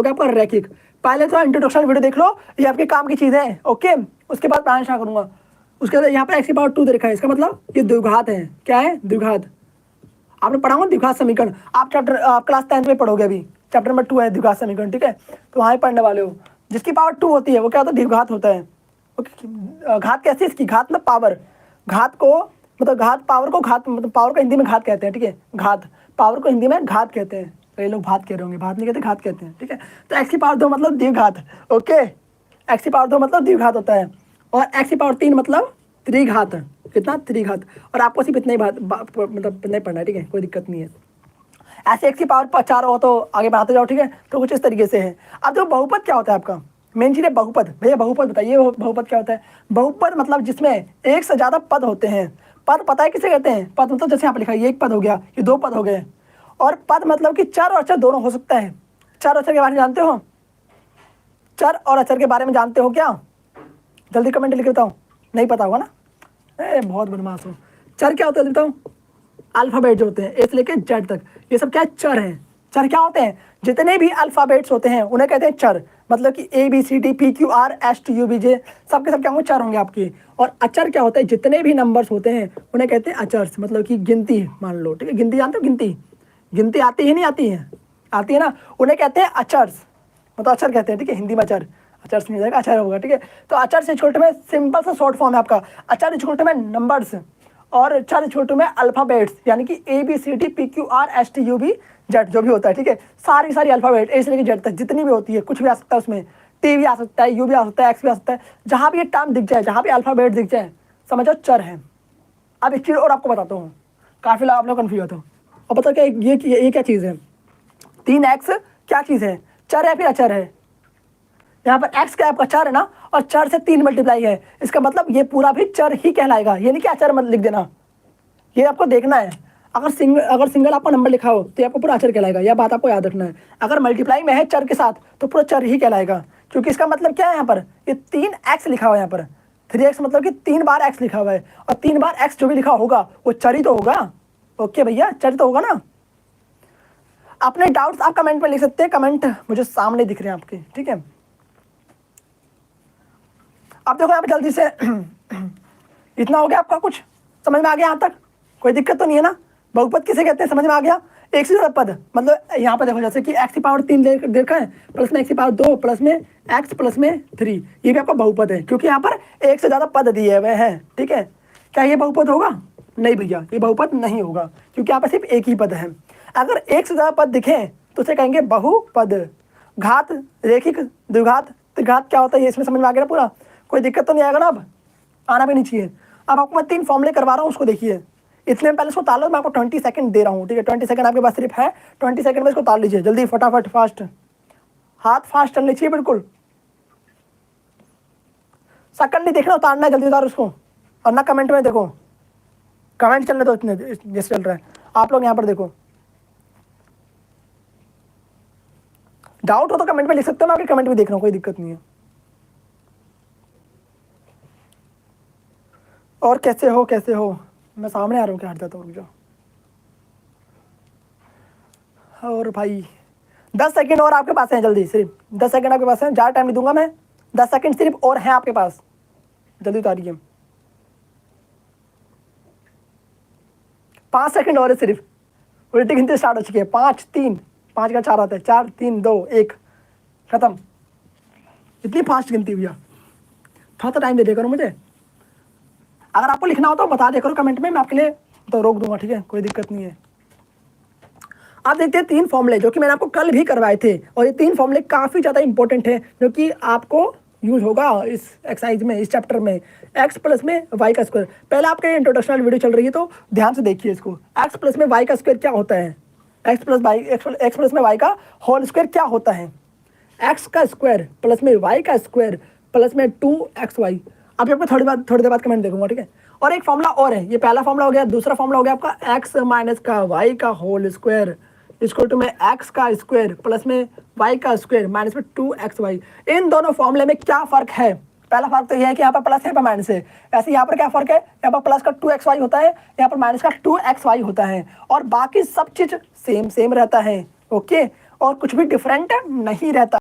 गया आपका रैखिक। पहले तो इंट्रोडक्शन वीडियो देख लो, ये आपके काम की चीज़ है, ओके। उसके बाद प्लान स्टार्ट करूंगा। उसके बाद यहाँ पर x की पावर 2 दे रखा है, इसका मतलब ये द्विघात है। क्या है? द्विघात। आपने पढ़ा होगा द्विघात समीकरण, आप क्लास 10th में पढ़ोगे। अभी चैप्टर नंबर 2 है द्विघात समीकरण, ठीक है। तो वहाँ पढ़ने वाले हो। जिसकी पावर 2 होती है वो क्या होता है? द्विघात होता है। ओके, घात कैसे? इसकी घात मतलब पावर। घात को मतलब घात पावर को घात मतलब पावर को हिंदी में घात कहते हैं, ठीक है। घात पावर को हिंदी में घात कहते हैं। कई लोग भात कह रहे होंगे, भात नहीं कहते, घात कहते हैं, ठीक है। तो x की पावर 2 मतलब द्विघात, ओके। x की पावर 2 मतलब द्विघात होता है, और x की पावर 3 मतलब त्रिघात। कितना? त्रिघात। और आपको सिर्फ इतना ही मतलब नहीं पढ़ना है, ठीक है, कोई दिक्कत नहीं है। ऐसे x की पावर 4 हो तो आगे बढ़ाते जाओ, ठीक है। तो कुछ इस तरीके से है। अब देखो बहुपद क्या होता है आपका, मेन चीज़ है बहुपद। भैया बहुपद बताइए, बहुपद क्या होता है? बहुपद मतलब जिसमें एक से ज़्यादा पद होते हैं। पद पता है किसे कहते हैं? पद मतलब जैसे यहाँ पर लिखा है, ये एक पद हो गया, ये 2 पद हो गए। और पद मतलब कि चर और अचर दोनों हो सकता है। चर और अचर के बारे में जानते हो? चर और अचर के बारे में जानते हो क्या? जल्दी कमेंट लिख बताओ। नहीं पता होगा ना? बहुत बदमाश हो। चर क्या होता है बताओ? अल्फ़ाबेट जो होते हैं ए से लेकर जेड तक, ये सब क्या है? चर हैं। चर क्या होते हैं? जितने भी अल्फ़ाबेट्स होते हैं उन्हें कहते हैं चर। मतलब कि ABCD PQR STUVJ सब के सब क्या होंगे? चर होंगे आपके। और अचर क्या होता है? जितने भी नंबर्स होते हैं उन्हें कहते हैं अचर्स। मतलब कि गिनती मान लो, ठीक है। गिनती जानते हो? गिनती गिनती आती है नहीं आती है? आती है ना, उन्हें कहते हैं अचर्स। मतलब अचर कहते हैं, ठीक है। हिंदी में अचर, अचर्स नहीं जाएगा, अचर होगा, ठीक है। तो अचर से छोटे में सिंपल सा शॉर्ट फॉर्म है आपका। अचर छोटे में नंबर्स, और चर छोटे में अल्फ़ाबेट्स, यानी कि ABCD PQR STUVZ जो भी होता है, ठीक है। सारी अल्फ़ाबेट ए से लेकर जेड तक जितनी भी होती है, कुछ भी आ सकता है उसमें। T भी आ सकता है, U भी आ सकता है, X भी आ सकता है। जहाँ भी ये टर्म दिख जाए, जहाँ भी अल्फ़ाबेट दिख जाए, समझो चर है। अब एक चीज़ और आपको बताता हूँ, काफ़ी लोग आप लोग कन्फ्यूज होते हो। और पता क्या ये क्या चीज़ है? 3x क्या चीज़ है? चर है फिर अचर है? यहाँ पर x क्या आपका चर है ना, और चर से 3 मल्टीप्लाई है। इसका मतलब ये पूरा भी चर ही कहलाएगा, ये नहीं कि अचर मत लिख देना। ये आपको देखना है। अगर सिंगल आपका नंबर लिखा हो तो आपको पूरा अचर कहलाएगा, यह बात आपको याद रखना है। अगर मल्टीप्लाई में है चर के साथ तो पूरा चर ही कहलाएगा। क्योंकि इसका मतलब क्या है? यहाँ पर ये 3x लिखा हुआ है, यहाँ पर 3x मतलब कि 3 बार x लिखा हुआ है, और 3 बार x जो भी लिखा होगा वो चर ही तो होगा। ओके भैया, चर तो होगा ना। अपने डाउट्स आप कमेंट में लिख सकते हैं, कमेंट मुझे सामने दिख रहे हैं आपके, ठीक है। अब देखो यहाँ पे जल्दी से इतना हो गया आपका, कुछ समझ में आ गया यहाँ तक? कोई दिक्कत तो नहीं है ना? बहुपद किसे कहते हैं समझ में आ गया? एक से ज़्यादा पद, मतलब यहाँ पर देखो जैसे कि x की पावर 3 देखा है, प्लस में x की पावर 2 प्लस में x प्लस में 3, ये भी आपका बहुपद है, क्योंकि यहाँ पर एक से ज़्यादा पद दिए हुए हैं, ठीक है। क्या ये बहुपद होगा? नहीं भैया, ये बहुपद नहीं होगा, क्योंकि यहाँ पर सिर्फ एक ही पद है। अगर एक से ज़्यादा पद दिखे तो उसे कहेंगे बहुपद। घात, रेखिक, द्विघात, त्रिघात क्या होता है ये इसमें समझ में आ गया पूरा? कोई दिक्कत तो नहीं आएगा ना? अब आना भी नहीं चाहिए। अब आपको मैं 3 फॉर्मूले करवा रहा हूँ, उसको देखिए। इतने में पहले इसको ताल लो, मैं आपको 20 सेकंड दे रहा हूँ, ठीक है। 20 सेकंड आपके पास सिर्फ है, 20 सेकंड में इसको ताल लीजिए जल्दी, फटाफट, फास्ट, हाथ फास्ट चलने चाहिए बिल्कुल। सेकंड नहीं देखना, उतारना है, जल्दी उतार उसको। और ना कमेंट में देखो, कमेंट चलने दो इतने जैसे चल रहा है। आप लोग यहाँ पर देखो, डाउट हो तो कमेंट में लिख सकते हो, मैं आपके कमेंट भी देख रहा हूँ, कोई दिक्कत नहीं है। और कैसे हो? मैं सामने आ रहा हूँ क्या? हट जाता हूँ, रुक जाओ। और भाई 10 सेकंड और आपके पास है, जल्दी, सिर्फ 10 सेकंड आपके पास है, ज़्यादा टाइम नहीं दूंगा मैं। 10 सेकंड सिर्फ और हैं आपके पास, जल्दी उतारिए। 5 सेकंड और है सिर्फ, उल्टी गिनती स्टार्ट हो चुकी है। 5 3 5 का 4 आता है, 4 3 2 1 खत्म। इतनी फास्ट गिनती भैया, थोड़ा सा टाइम दे दिया करो मुझे। अगर आपको लिखना हो तो बता दिया करो कमेंट में, मैं आपके लिए तो रोक दूंगा, ठीक है, कोई दिक्कत नहीं है। आप देखते हैं 3 फॉर्मूले जो कि मैंने आपको कल भी करवाए थे, और ये 3 फॉर्मूले काफ़ी ज़्यादा इंपॉर्टेंट है, जो कि आपको यूज होगा इस एक्सरसाइज में, इस चैप्टर में। x प्लस में y का स्क्वायर, पहले आपके इंट्रोडक्शनल वीडियो चल रही है तो ध्यान से देखिए इसको। x प्लस में y का स्क्वायर क्या होता है? x प्लस में y का होल स्क्वायर क्या होता है? x का स्क्वायर प्लस में y का स्क्वायर प्लस में 2xy। अब आपको थोड़ी देर बाद कमेंट देखूंगा, ठीक है। और एक फॉर्मूला और है, ये पहला फॉर्मूला हो गया। दूसरा फॉर्मूला हो गया आपका x माइनस का y का होल स्क्वायर इक्वल टू में x का स्क्वायर प्लस में y का स्क्वायर माइनस में 2xy। इन दोनों फॉर्मूले में क्या फ़र्क है? पहला फर्क तो यह है कि यहाँ पर प्लस है, यहाँ पर माइनस है। ऐसे यहाँ पर क्या फ़र्क है? यहाँ पर प्लस का 2xy होता है, यहाँ पर माइनस का 2xy होता है, और बाकी सब चीज़ सेम रहता है, ओके। और कुछ भी डिफरेंट नहीं रहता।